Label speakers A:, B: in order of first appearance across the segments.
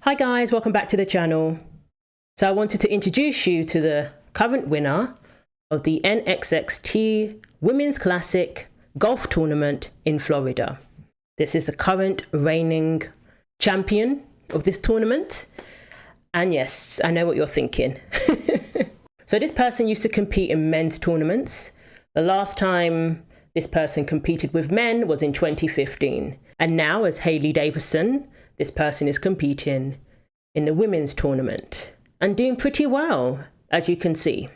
A: Hi guys, welcome back to the channel. So I wanted to introduce you to the current winner of the NXXT Women's Classic Golf Tournament in Florida. This is the current reigning champion of this tournament. And yes, I know what you're thinking. So this person used to compete in men's tournaments. The last time this person competed with men was in 2015. And now, as Hailey Davidson, this person is competing in the women's tournament and doing pretty well, as you can see.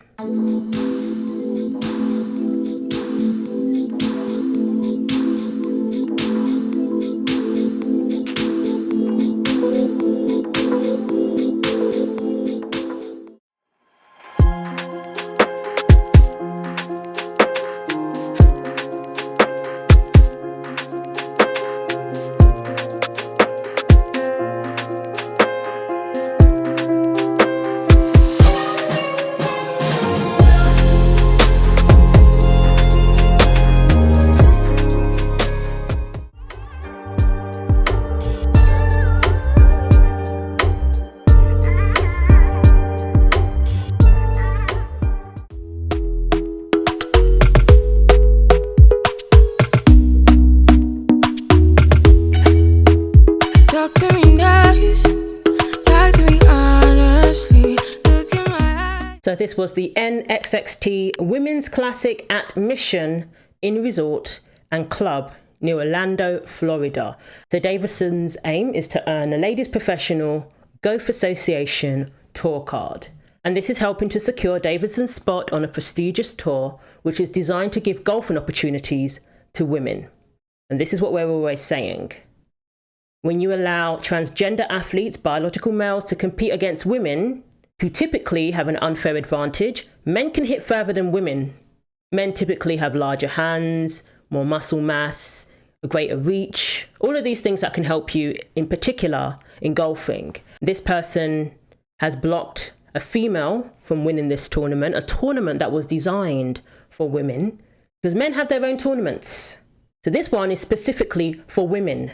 A: So this was the NXXT Women's Classic at Mission Inn Resort and Club near Orlando, Florida. So Davidson's aim is to earn a Ladies Professional Golf Association tour card. And this is helping to secure Davidson's spot on a prestigious tour, which is designed to give golfing opportunities to women. And this is what we're always saying. When you allow transgender athletes, biological males, to compete against women, who typically have an unfair advantage, men can hit further than women. Men typically have larger hands, more muscle mass, a greater reach, all of these things that can help you, in particular, in golfing. This person has blocked a female from winning this tournament, a tournament that was designed for women, because men have their own tournaments. So this one is specifically for women.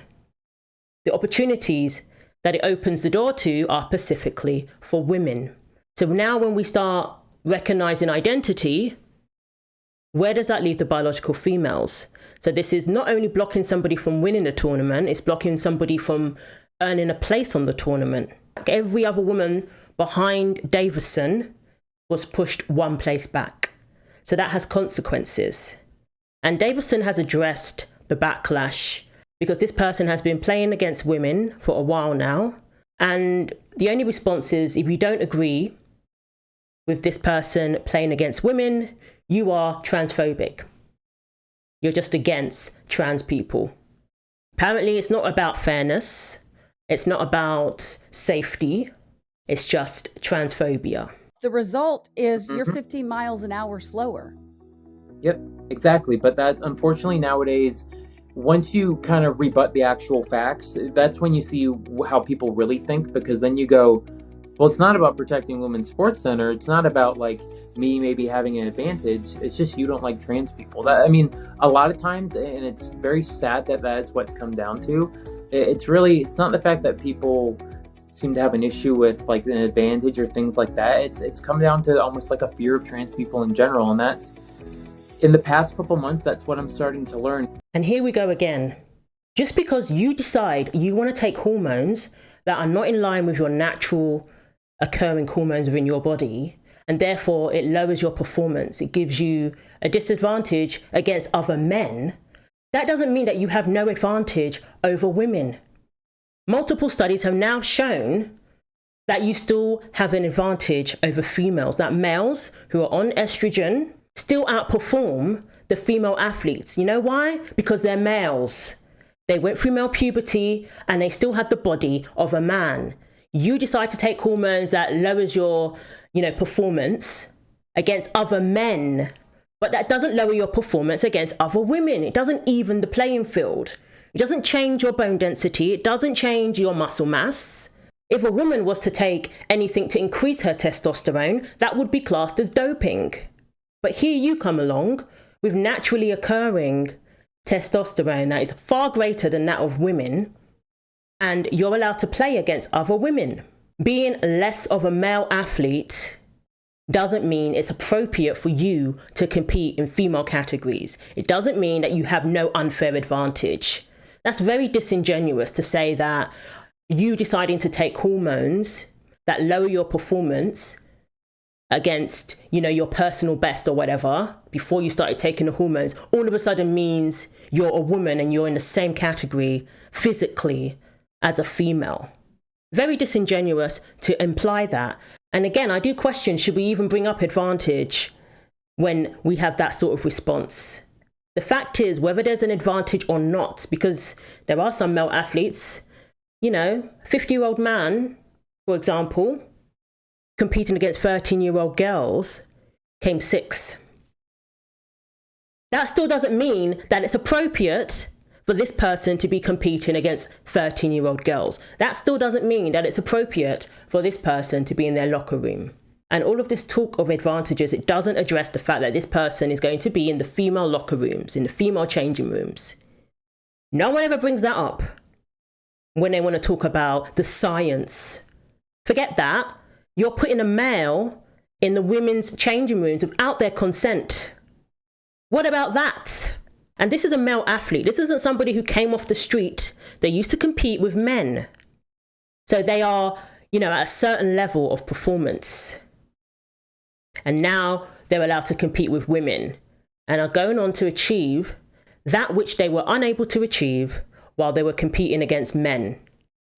A: The opportunities that it opens the door to are specifically for women. So now when we start recognizing identity, where does that leave the biological females? So this is not only blocking somebody from winning the tournament, it's blocking somebody from earning a place on the tournament. Every other woman behind Davidson was pushed one place back. So that has consequences. And Davidson has addressed the backlash because this person has been playing against women for a while now. And the only response is, if you don't agree with this person playing against women, you are transphobic. You're just against trans people. Apparently, it's not about fairness. It's not about safety. It's just transphobia.
B: The result is you're 15 miles an hour slower.
C: Yep, exactly. But that's unfortunately nowadays, once you kind of rebut the actual facts, that's when you see how people really think, because then you go, well, it's not about protecting Women's Sports Center. It's not about like me maybe having an advantage. It's just you don't like trans people. I mean, a lot of times, and it's very sad that that's what's come down to. It's not the fact that people seem to have an issue with like an advantage or things like that. It's come down to almost like a fear of trans people in general. And that's, in the past couple months, that's what I'm starting to learn.
A: And here we go again. Just because you decide you want to take hormones that are not in line with your natural occurring hormones within your body, and therefore it lowers your performance, it gives you a disadvantage against other men, that doesn't mean that you have no advantage over women. Multiple studies have now shown that you still have an advantage over females, that males who are on estrogen still outperform the female athletes. You know why? Because they're males. They went through male puberty and they still had the body of a man. You decide to take hormones that lowers your, performance against other men, but that doesn't lower your performance against other women. It doesn't even the playing field. It doesn't change your bone density. It doesn't change your muscle mass. If a woman was to take anything to increase her testosterone, that would be classed as doping. But here you come along with naturally occurring testosterone that is far greater than that of women, and you're allowed to play against other women. Being less of a male athlete doesn't mean it's appropriate for you to compete in female categories. It doesn't mean that you have no unfair advantage. That's very disingenuous to say that you deciding to take hormones that lower your performance against, your personal best or whatever, before you started taking the hormones, all of a sudden means you're a woman and you're in the same category physically as a female. Very disingenuous to imply that. And again, I do question, should we even bring up advantage when we have that sort of response? The fact is, whether there's an advantage or not, because there are some male athletes, 50-year-old man, for example, competing against 13-year-old girls, came sixth. That still doesn't mean that it's appropriate for this person to be competing against 13-year-old girls. That still doesn't mean that it's appropriate for this person to be in their locker room. And all of this talk of advantages, it doesn't address the fact that this person is going to be in the female locker rooms, in the female changing rooms. No one ever brings that up when they want to talk about the science. Forget that. You're putting a male in the women's changing rooms without their consent. What about that? And this is a male athlete. This isn't somebody who came off the street. They used to compete with men. So they are, at a certain level of performance. And now they're allowed to compete with women and are going on to achieve that which they were unable to achieve while they were competing against men.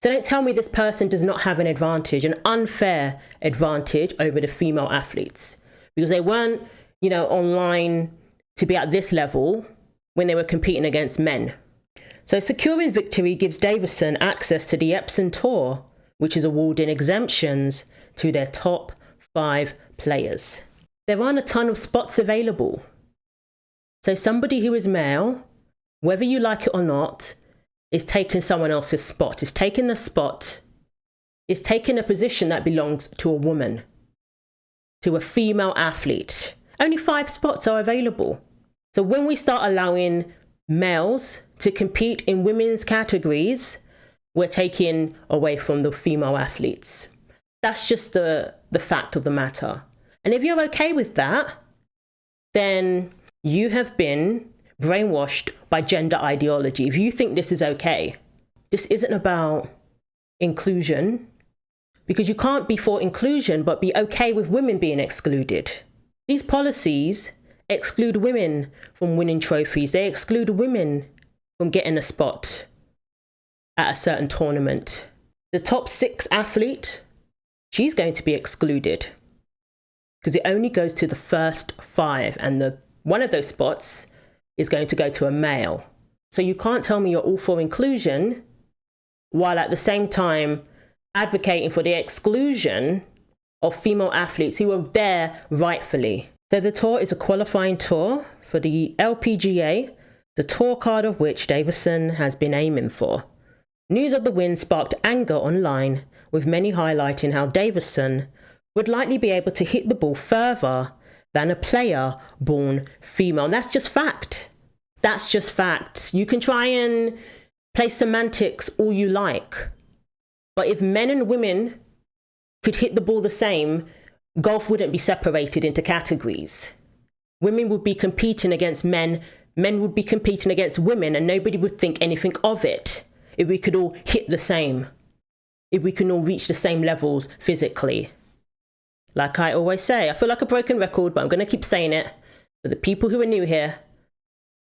A: So don't tell me this person does not have an advantage, an unfair advantage over the female athletes, because they weren't, online to be at this level when they were competing against men. So securing victory gives Davidson access to the Epson Tour, which is awarding exemptions to their top 5 players. There aren't a ton of spots available. So somebody who is male, whether you like it or not, is taking someone else's spot. Is taking the spot, is taking a position that belongs to a woman, to a female athlete. Only 5 spots are available. So when we start allowing males to compete in women's categories, we're taking away from the female athletes. That's just the fact of the matter. And if you're okay with that, then you have been brainwashed by gender ideology. If you think this is okay, this isn't about inclusion, because you can't be for inclusion but be okay with women being excluded. These policies exclude women from winning trophies. They exclude women from getting a spot at a certain tournament. The top 6 athlete, she's going to be excluded because it only goes to the first 5, and one of those spots is going to go to a male. So you can't tell me you're all for inclusion while at the same time advocating for the exclusion of female athletes who are there rightfully. So the tour is a qualifying tour for the LPGA, the tour card of which Davidson has been aiming for. News of the win sparked anger online, with many highlighting how Davidson would likely be able to hit the ball further than a player born female. And that's just fact. That's just fact. You can try and play semantics all you like, but if men and women could hit the ball the same, golf wouldn't be separated into categories. Women would be competing against men, men would be competing against women, and nobody would think anything of it if we could all hit the same, if we can all reach the same levels physically. Like I always say, I feel like a broken record, but I'm going to keep saying it. For the people who are new here,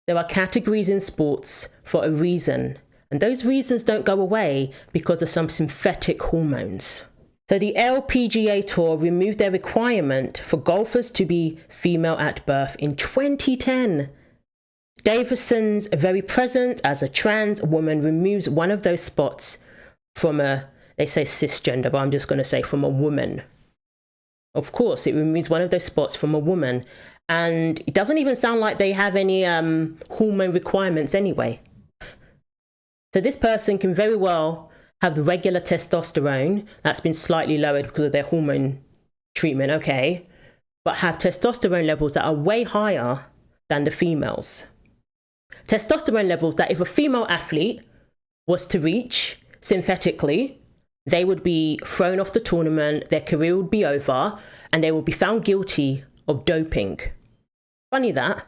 A: there are categories in sports for a reason, and those reasons don't go away because of some synthetic hormones. So the LPGA Tour removed their requirement for golfers to be female at birth in 2010. Davidson's very present as a trans woman removes one of those spots from they say cisgender, but I'm just going to say from a woman. Of course, it removes one of those spots from a woman. And it doesn't even sound like they have any hormone requirements anyway. So this person can very well have the regular testosterone that's been slightly lowered because of their hormone treatment, okay, but have testosterone levels that are way higher than the females. Testosterone levels that if a female athlete was to reach, synthetically, they would be thrown off the tournament, their career would be over, and they would be found guilty of doping. Funny that.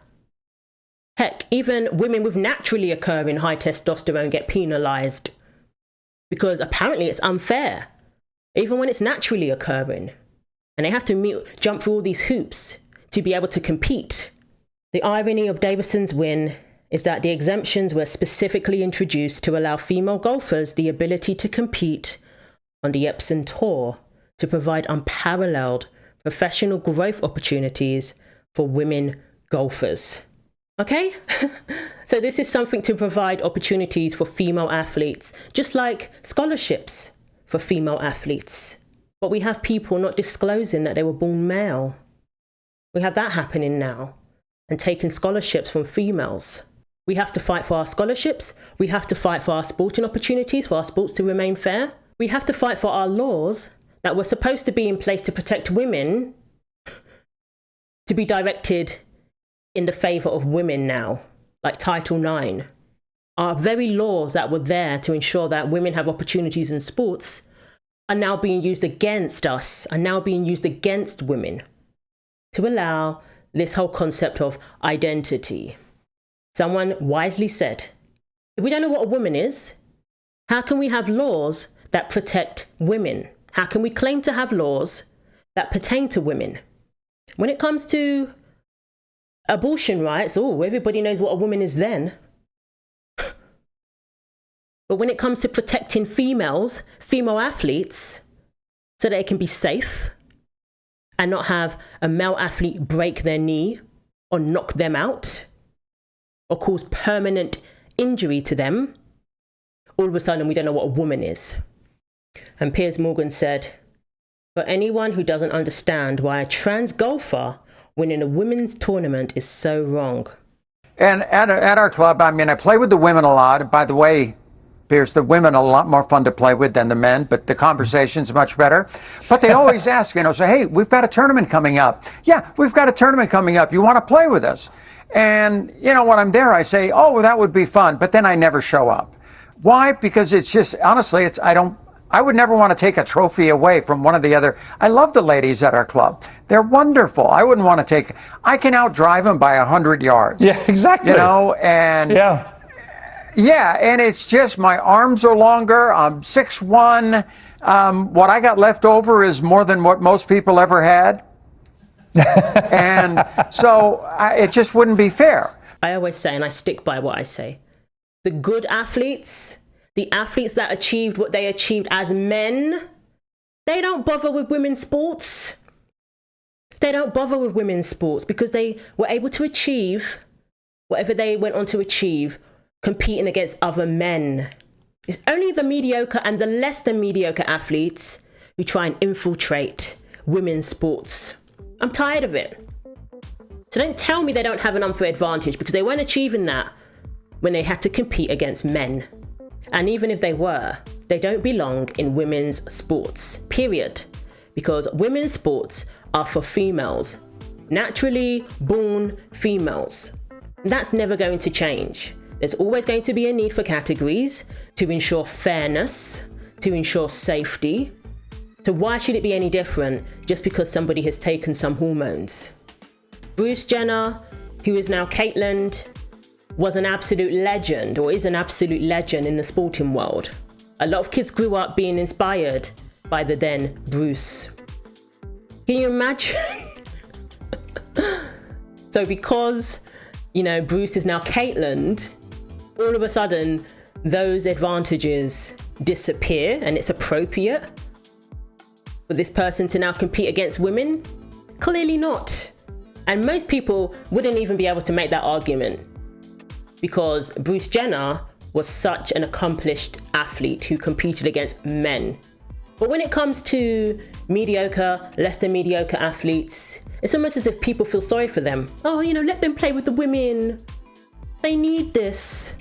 A: Heck, even women with naturally occurring high testosterone get penalized because apparently it's unfair, even when it's naturally occurring. And they have to jump through all these hoops to be able to compete. The irony of Davidson's win is that the exemptions were specifically introduced to allow female golfers the ability to compete on the Epsom Tour to provide unparalleled professional growth opportunities for women golfers. Okay? So this is something to provide opportunities for female athletes, just like scholarships for female athletes. But we have people not disclosing that they were born male. We have that happening now, and taking scholarships from females. We have to fight for our scholarships. We have to fight for our sporting opportunities, for our sports to remain fair. We have to fight for our laws that were supposed to be in place to protect women to be directed in the favour of women now, like Title IX. Our very laws that were there to ensure that women have opportunities in sports are now being used against us, are now being used against women to allow this whole concept of identity. Someone wisely said, if we don't know what a woman is, how can we have laws that protect women? How can we claim to have laws that pertain to women? When it comes to abortion rights, everybody knows what a woman is then. But when it comes to protecting females, female athletes, so that they can be safe and not have a male athlete break their knee or knock them out or cause permanent injury to them, all of a sudden we don't know what a woman is. And Piers Morgan said, for anyone who doesn't understand why a trans golfer winning a women's tournament is so wrong.
D: And at our club, I play with the women a lot. And by the way, Piers, the women are a lot more fun to play with than the men, but the conversation's much better. But they always ask, say, hey, we've got a tournament coming up. Yeah, we've got a tournament coming up. You want to play with us? And, when I'm there, I say, oh, well, that would be fun. But then I never show up. Why? Because it's just, honestly, I would never want to take a trophy away from one of the other. I love the ladies at our club. They're wonderful. I wouldn't want to I can outdrive them by 100 yards.
E: Yeah, exactly.
D: And and it's just my arms are longer. I'm 6'1". What I got left over is more than what most people ever had. And so it just wouldn't be fair.
A: I always say, and I stick by what I say, the good athletes, the athletes that achieved what they achieved as men, they don't bother with women's sports. They don't bother with women's sports because they were able to achieve whatever they went on to achieve competing against other men. It's only the mediocre and the less than mediocre athletes who try and infiltrate women's sports. I'm tired of it. So don't tell me they don't have an unfair advantage because they weren't achieving that when they had to compete against men. And even if they were, they don't belong in women's sports, period. Because women's sports are for females, naturally born females. That's never going to change. There's always going to be a need for categories to ensure fairness, to ensure safety. So why should it be any different just because somebody has taken some hormones? Bruce Jenner, who is now Caitlyn, was an absolute legend, or is an absolute legend in the sporting world. A lot of kids grew up being inspired by the then Bruce. Can you imagine? So because, Bruce is now Caitlyn, all of a sudden those advantages disappear and it's appropriate for this person to now compete against women? Clearly not. And most people wouldn't even be able to make that argument because Bruce Jenner was such an accomplished athlete who competed against men. But when it comes to mediocre, less than mediocre athletes, it's almost as if people feel sorry for them. Oh, let them play with the women. They need this.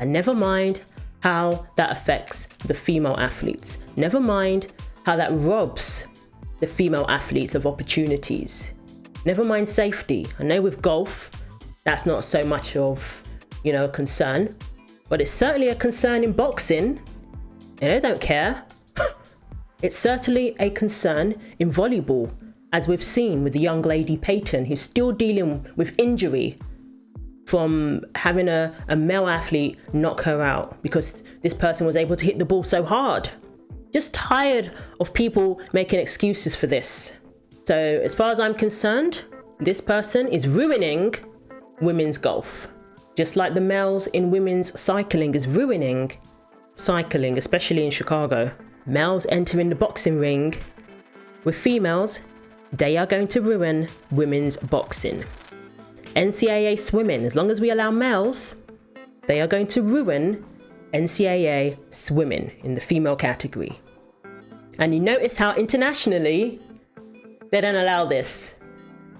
A: And never mind how that affects the female athletes. Never mind how that robs the female athletes of opportunities. Never mind safety. I know with golf, that's not so much of, a concern, but it's certainly a concern in boxing. They don't care. It's certainly a concern in volleyball, as we've seen with the young lady Peyton, who's still dealing with injury from having a male athlete knock her out because this person was able to hit the ball so hard. Just tired of people making excuses for this. So as far as I'm concerned, this person is ruining women's golf. Just like the males in women's cycling is ruining cycling, especially in Chicago. Males entering the boxing ring with females, they are going to ruin women's boxing. NCAA swimming, as long as we allow males, they are going to ruin NCAA swimming in the female category. And you notice how internationally they don't allow this,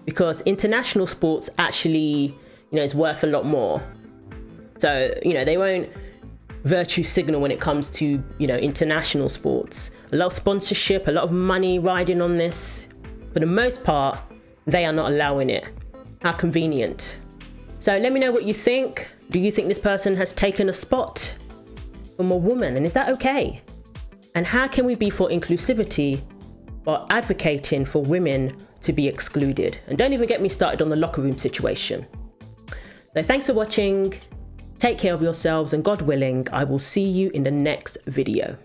A: because international sports actually, is worth a lot more. So, they won't virtue signal when it comes to, international sports. A lot of sponsorship, a lot of money riding on this. For the most part, they are not allowing it. How convenient. So let me know what you think. Do you think this person has taken a spot from a woman? And is that okay? And how can we be for inclusivity while advocating for women to be excluded? And don't even get me started on the locker room situation. So thanks for watching. Take care of yourselves, and God willing, I will see you in the next video.